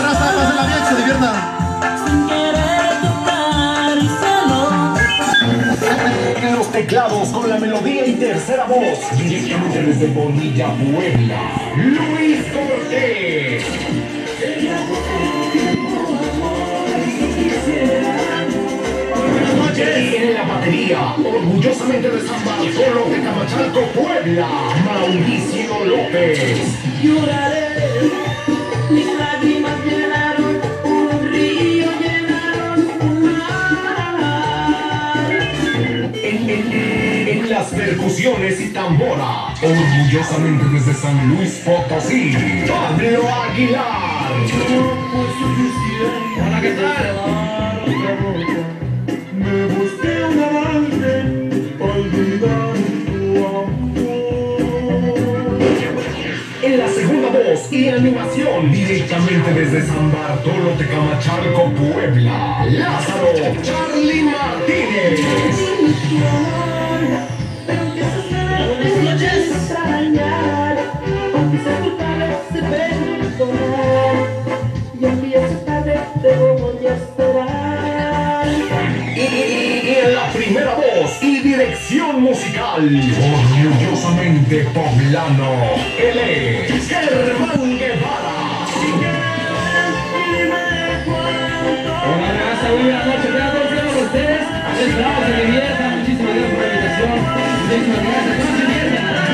raza, pásenla bien, que se diviertan. En los teclados con la melodía y tercera voz, directamente desde Bonilla, Puebla, Luis Cortés. Y en la batería, orgullosamente de San Bartolo de Camachalco, Puebla, Mauricio López. Lloraré, mis lágrimas llenaron un río, llenaron un mar. En las percusiones y tambora, orgullosamente desde San Luis Potosí, Pablo Aguilar. Hola, ¿qué tal? Me busqué un amante para olvidar tu amor. En la segunda voz y animación, directamente desde San Bartolo de Camachalco, Puebla, Lázaro Charly Martínez. Buenas noches. Y en la primera voz y dirección musical, orgullosamente poblano, él es Germán Guevara. Hola raza, muy buenas noches, todos ustedes. Esperamos que se diviertan. Muchísimas gracias por la invitación. Muchísimas gracias, que se diviertan.